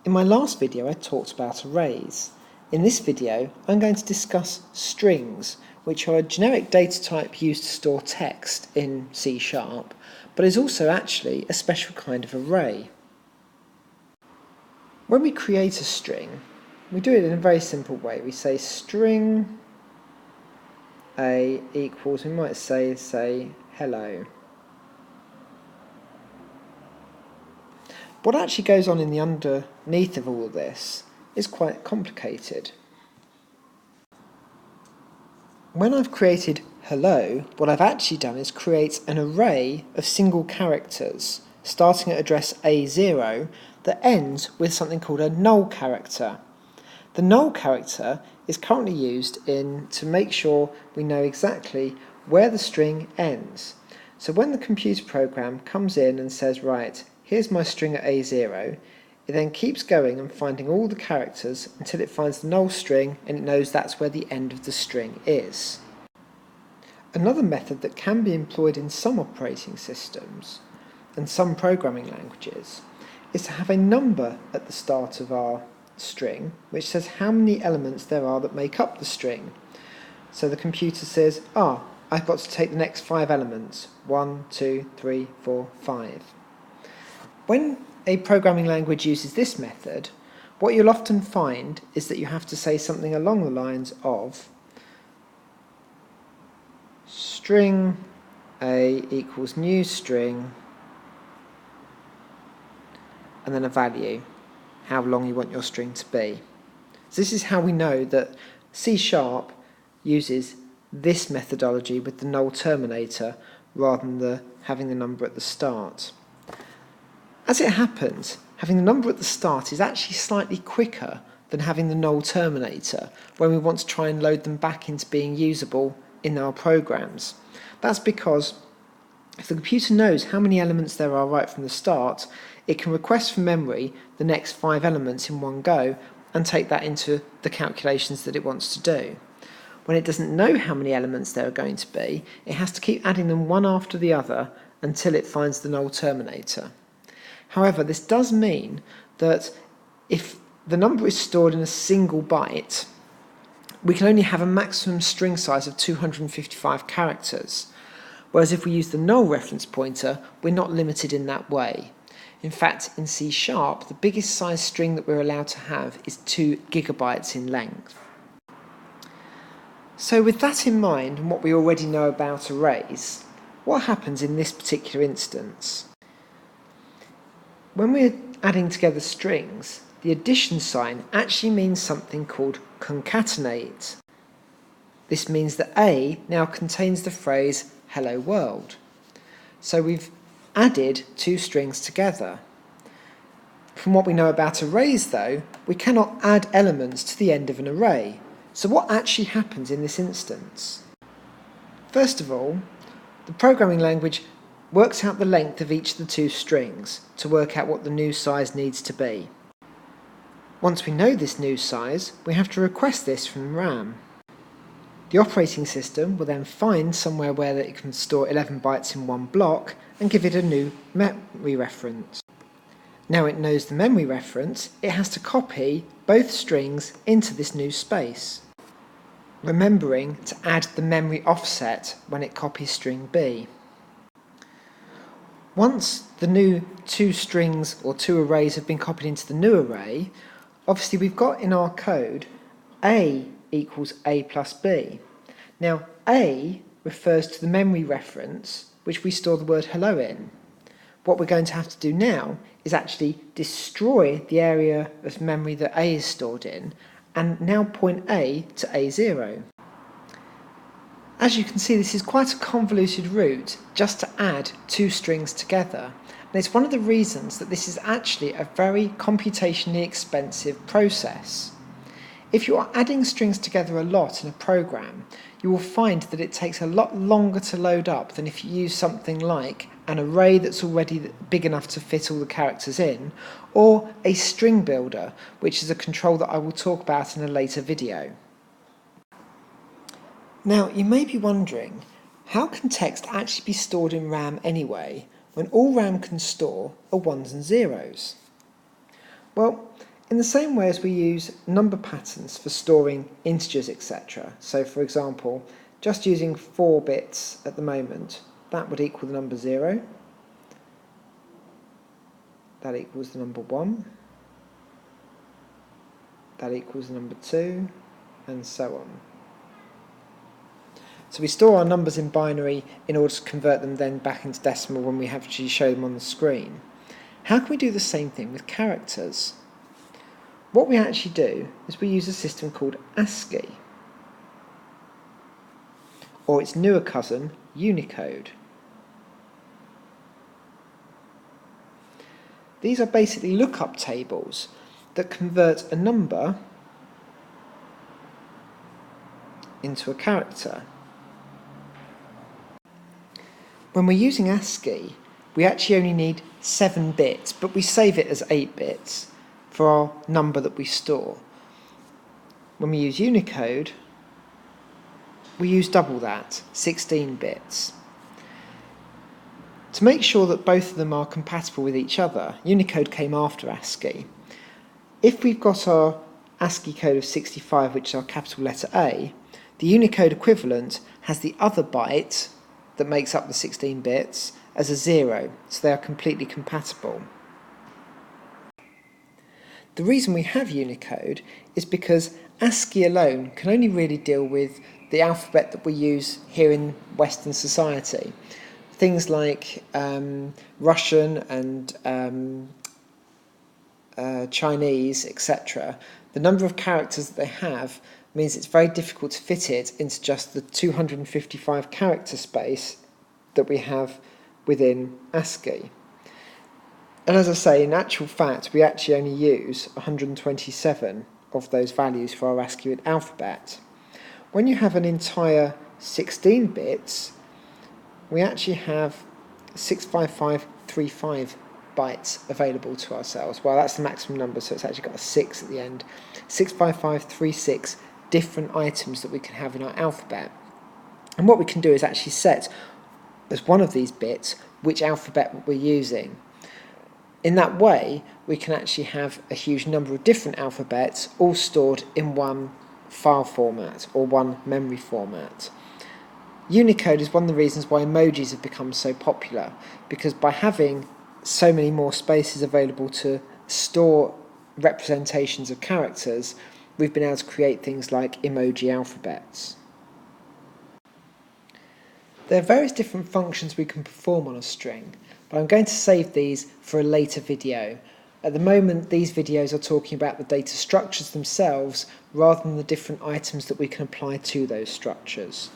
In my last video I talked about arrays. In this video I'm going to discuss strings, which are a generic data type used to store text in C#, but is also actually a special kind of array. When we create a string, we do it in a very simple way. We say string A equals, we might say hello. What actually goes on in the underneath of all of this is quite complicated. When I've created hello, what I've actually done is create an array of single characters starting at address A0 that ends with something called a null character. The null character is currently used to make sure we know exactly where the string ends. So when the computer program comes in and says, right, here's my string at A0, it then keeps going and finding all the characters until it finds the null string and it knows that's where the end of the string is. Another method that can be employed in some operating systems and some programming languages is to have a number at the start of our string which says how many elements there are that make up the string. So the computer says, I've got to take the next 5 elements, 1, 2, 3, 4, 5. When a programming language uses this method, what you'll often find is that you have to say something along the lines of string A equals new string and then a value, how long you want your string to be. So this is how we know that C# uses this methodology with the null terminator rather than having the number at the start. As it happens, having the number at the start is actually slightly quicker than having the null terminator when we want to try and load them back into being usable in our programs. That's because if the computer knows how many elements there are right from the start, it can request from memory the next 5 elements in one go and take that into the calculations that it wants to do. When it doesn't know how many elements there are going to be, it has to keep adding them one after the other until it finds the null terminator. However, this does mean that if the number is stored in a single byte, we can only have a maximum string size of 255 characters, whereas if we use the null reference pointer, we're not limited in that way. In fact, in C#, the biggest size string that we're allowed to have is 2 gigabytes in length. So with that in mind and what we already know about arrays, what happens in this particular instance? When we're adding together strings, the addition sign actually means something called concatenate. This means that A now contains the phrase hello world. So we've added 2 strings together. From what we know about arrays though, we cannot add elements to the end of an array. So what actually happens in this instance? First of all, the programming language works out the length of each of the 2 strings to work out what the new size needs to be. Once we know this new size, we have to request this from RAM. The operating system will then find somewhere where it can store 11 bytes in one block and give it a new memory reference. Now it knows the memory reference, it has to copy both strings into this new space, remembering to add the memory offset when it copies string B. Once the new 2 strings or 2 arrays have been copied into the new array, obviously we've got in our code A equals A plus B. Now A refers to the memory reference which we store the word hello in. What we're going to have to do now is actually destroy the area of memory that A is stored in and now point A to A0. As you can see, this is quite a convoluted route just to add 2 strings together, and it's one of the reasons that this is actually a very computationally expensive process. If you are adding strings together a lot in a program, you will find that it takes a lot longer to load up than if you use something like an array that's already big enough to fit all the characters in, or a string builder, which is a control that I will talk about in a later video. Now, you may be wondering, how can text actually be stored in RAM anyway, when all RAM can store are 1s and 0s? Well, In the same way as we use number patterns for storing integers, etc. So for example, just using 4 bits at the moment, that would equal the number 0. That equals the number 1. That equals the number 2, and so on. So we store our numbers in binary in order to convert them then back into decimal when we have to show them on the screen. How can we do the same thing with characters? What we actually do is we use a system called ASCII, or its newer cousin, Unicode. These are basically lookup tables that convert a number into a character. When we're using ASCII, we actually only need 7 bits, but we save it as 8 bits for our number that we store. When we use Unicode, we use double that, 16 bits. To make sure that both of them are compatible with each other, Unicode came after ASCII. If we've got our ASCII code of 65, which is our capital letter A, the Unicode equivalent has the other byte that makes up the 16 bits as a 0, so they are completely compatible. The reason we have Unicode is because ASCII alone can only really deal with the alphabet that we use here in Western society. Things like Russian and Chinese, etc. The number of characters that they have means it's very difficult to fit it into just the 255 character space that we have within ASCII. And as I say, in actual fact, we actually only use 127 of those values for our ASCII alphabet. When you have an entire 16 bits, we actually have 65535 bytes available to ourselves. Well, that's the maximum number, so it's actually got a 6 at the end. 65536 different items that we can have in our alphabet. And what we can do is actually set as one of these bits which alphabet we're using. In that way, we can actually have a huge number of different alphabets all stored in one file format or one memory format. Unicode is one of the reasons why emojis have become so popular, because by having so many more spaces available to store representations of characters, we've been able to create things like emoji alphabets. There are various different functions we can perform on a string, but I'm going to save these for a later video. At the moment, these videos are talking about the data structures themselves rather than the different items that we can apply to those structures.